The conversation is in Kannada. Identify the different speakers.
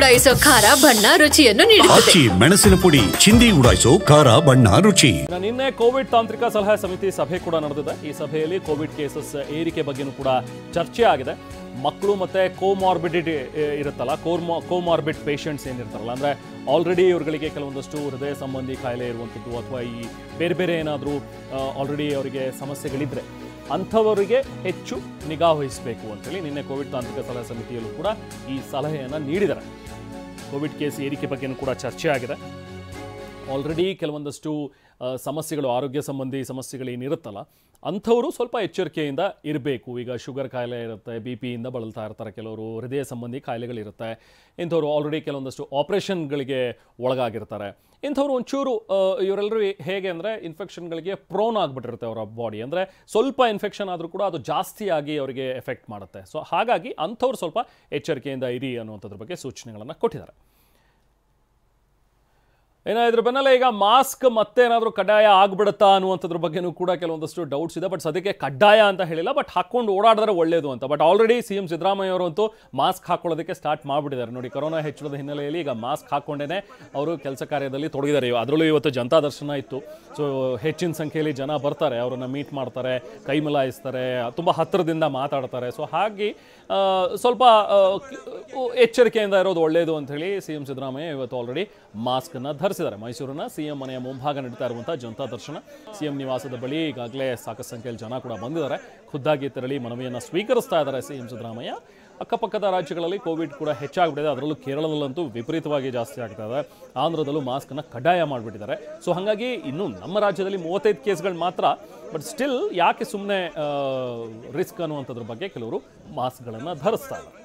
Speaker 1: ಉಡಾಯಿಸೋ ಖಾರ ಬಣ್ಣ ರುಚಿಯನ್ನು ನೀಡುತ್ತದೆ.
Speaker 2: ಮೆಣಸಿನ ಪುಡಿ ಚಿಂದಿ ಉಡಾಯಿಸೋ ಖಾರ ಬಣ್ಣ ರುಚಿ.
Speaker 3: ನಿನ್ನೆ ಕೋವಿಡ್ ತಾಂತ್ರಿಕ ಸಲಹಾ ಸಮಿತಿ ಸಭೆ ಕೂಡ ನಡೆದಿದೆ. ಈ ಸಭೆಯಲ್ಲಿ ಕೋವಿಡ್ ಕೇಸಸ್ ಏರಿಕೆ ಬಗ್ಗೆನೂ ಕೂಡ ಚರ್ಚೆ ಆಗಿದೆ. ಮಕ್ಕಳು ಮತ್ತೆ ಕೋಮಾರ್ಬಿಡಿಟಿ ಇರುತ್ತಲ್ಲ, ಕೋಮಾರ್ಬಿಡ್ ಪೇಷಂಟ್ಸ್ ಏನಿರ್ತಾರಲ್ಲ, ಅಂದರೆ ಆಲ್ರೆಡಿ ಇವ್ರುಗಳಿಗೆ ಕೆಲವೊಂದಷ್ಟು ಹೃದಯ ಸಂಬಂಧಿ ಕಾಯಿಲೆ ಇರುವಂಥದ್ದು ಅಥವಾ ಈ ಬೇರೆ ಬೇರೆ ಏನಾದರೂ ಆಲ್ರೆಡಿ ಅವರಿಗೆ ಸಮಸ್ಯೆಗಳಿದ್ದರೆ ಅಂಥವರಿಗೆ ಹೆಚ್ಚು ನಿಗಾ ವಹಿಸಬೇಕು ಅಂತೇಳಿ ನಿನ್ನೆ ಕೋವಿಡ್ ತಾಂತ್ರಿಕ ಸಲಹಾ ಸಮಿತಿಯಲ್ಲೂ ಕೂಡ ಈ ಸಲಹೆಯನ್ನು ನೀಡಿದ್ದಾರೆ. ಕೋವಿಡ್ ಕೇಸ್ ಏರಿಕೆ ಬಗ್ಗೆನೂ ಕೂಡ ಚರ್ಚೆ ಆಗಿದೆ. ಆಲ್ರೆಡಿ ಕೆಲವೊಂದಷ್ಟು ಸಮಸ್ಯೆಗಳು, ಆರೋಗ್ಯ ಸಂಬಂಧಿ ಸಮಸ್ಯೆಗಳೇನಿರುತ್ತಲ್ಲ ಅಂಥವರು ಸ್ವಲ್ಪ ಎಚ್ಚರಿಕೆಯಿಂದ ಇರಬೇಕು. ಈಗ ಶುಗರ್ ಕಾಯಿಲೆ ಇರುತ್ತೆ, ಬಿ ಪಿಯಿಂದ ಬಳಲ್ತಾ ಇರ್ತಾರೆ ಕೆಲವರು, ಹೃದಯ ಸಂಬಂಧಿ ಕಾಯಿಲೆಗಳಿರುತ್ತೆ, ಇಂಥವ್ರು ಆಲ್ರೆಡಿ ಕೆಲವೊಂದಷ್ಟು ಆಪ್ರೇಷನ್ಗಳಿಗೆ ಒಳಗಾಗಿರ್ತಾರೆ. ಇಂಥವ್ರು ಒಂಚೂರು ಇವರೆಲ್ಲರೂ ಹೇಗೆ ಅಂದರೆ ಇನ್ಫೆಕ್ಷನ್ಗಳಿಗೆ ಪ್ರೋನ್ ಆಗಿಬಿಟ್ಟಿರುತ್ತೆ ಅವರ ಬಾಡಿ. ಅಂದರೆ ಸ್ವಲ್ಪ ಇನ್ಫೆಕ್ಷನ್ ಆದರೂ ಕೂಡ ಅದು ಜಾಸ್ತಿಯಾಗಿ ಅವರಿಗೆ ಎಫೆಕ್ಟ್ ಮಾಡುತ್ತೆ. ಸೊ ಹಾಗಾಗಿ ಅಂಥವ್ರು ಸ್ವಲ್ಪ ಎಚ್ಚರಿಕೆಯಿಂದ ಇರಿ ಅನ್ನುವಂಥದ್ರ ಬಗ್ಗೆ ಸೂಚನೆಗಳನ್ನು ಕೊಟ್ಟಿದ್ದಾರೆ. ಇದ್ರ ಬೆನ್ನಲ್ಲೇ ಈಗ ಮಾಸ್ಕ್ ಮತ್ತೇನಾದರೂ ಕಡ್ಡಾಯ ಆಗ್ಬಿಡುತ್ತಾ ಅನ್ನುವಂಥದ್ರ ಬಗ್ಗೆನೂ ಕೂಡ ಕೆಲವೊಂದಷ್ಟು ಡೌಟ್ಸ್ ಇದೆ. ಬಟ್ ಸದ್ಯಕ್ಕೆ ಕಡ್ಡಾಯ ಅಂತ ಹೇಳಿಲ್ಲ, ಬಟ್ ಹಾಕ್ಕೊಂಡು ಓಡಾಡಿದ್ರೆ ಒಳ್ಳೇದು ಅಂತ. ಬಟ್ ಆಲ್ರೆಡಿ CM ಸಿದ್ದರಾಮಯ್ಯ ಅವರಂತೂ ಮಾಸ್ಕ್ ಹಾಕೊಳ್ಳೋದಕ್ಕೆ ಸ್ಟಾರ್ಟ್ ಮಾಡಿಬಿಟ್ಟಿದ್ದಾರೆ. ನೋಡಿ, ಕೊರೋನಾ ಹೆಚ್ಚಳದ ಹಿನ್ನೆಲೆಯಲ್ಲಿ ಈಗ ಮಾಸ್ಕ್ ಹಾಕ್ಕೊಂಡೇ ಅವರು ಕೆಲಸ ಕಾರ್ಯದಲ್ಲಿ ತೊಡಗಿದ್ದಾರೆ. ಅದರಲ್ಲೂ ಇವತ್ತು ಜನತಾ ದರ್ಶನ ಇತ್ತು. ಸೊ ಹೆಚ್ಚಿನ ಸಂಖ್ಯೆಯಲ್ಲಿ ಜನ ಬರ್ತಾರೆ, ಅವರನ್ನು ಮೀಟ್ ಮಾಡ್ತಾರೆ, ಕೈ ಮಿಲಾಯಿಸ್ತಾರೆ, ತುಂಬ ಹತ್ತಿರದಿಂದ ಮಾತಾಡ್ತಾರೆ. ಸೊ ಹಾಗೆ ಸ್ವಲ್ಪ ಎಚ್ಚರಿಕೆಯಿಂದ ಇರೋದು ಒಳ್ಳೆಯದು ಅಂಥೇಳಿ CM ಸಿದ್ದರಾಮಯ್ಯ ಇವತ್ತು ಆಲ್ರೆಡಿ ಮಾಸ್ಕನ್ನು ಧರಿಸಿದ್ದಾರೆ. ಮೈಸೂರಿನ CM ಮನೆಯ ಮುಂಭಾಗ ನಡೀತಾ ಇರುವಂಥ ಜನತಾ ದರ್ಶನ, CM ನಿವಾಸದ ಬಳಿ ಈಗಾಗಲೇ ಸಾಕಷ್ಟು ಸಂಖ್ಯೆಯಲ್ಲಿ ಜನ ಕೂಡ ಬಂದಿದ್ದಾರೆ. ಖುದ್ದಾಗಿ ತೆರಳಿ ಮನವಿಯನ್ನು ಸ್ವೀಕರಿಸ್ತಾ ಇದ್ದಾರೆ CM ಸಿದ್ದರಾಮಯ್ಯ. ಅಕ್ಕಪಕ್ಕದ ರಾಜ್ಯಗಳಲ್ಲಿ ಕೋವಿಡ್ ಕೂಡ ಹೆಚ್ಚಾಗ್ಬಿಟ್ಟಿದೆ. ಅದರಲ್ಲೂ ಕೇರಳದಲ್ಲಂತೂ ವಿಪರೀತವಾಗಿ ಜಾಸ್ತಿ ಆಗ್ತಾ ಇದೆ. ಆಂಧ್ರದಲ್ಲೂ ಮಾಸ್ಕನ್ನು ಕಡ್ಡಾಯ ಮಾಡಿಬಿಟ್ಟಿದ್ದಾರೆ. ಸೊ ಹಾಗಾಗಿ ಇನ್ನೂ ನಮ್ಮ ರಾಜ್ಯದಲ್ಲಿ 35 ಕೇಸ್ಗಳು ಮಾತ್ರ. ಬಟ್ ಸ್ಟಿಲ್ ಯಾಕೆ ಸುಮ್ಮನೆ ರಿಸ್ಕ್ ಅನ್ನುವಂಥದ್ರ ಬಗ್ಗೆ ಕೆಲವರು ಮಾಸ್ಕ್ಗಳನ್ನು ಧರಿಸ್ತಾ ಇದ್ದಾರೆ.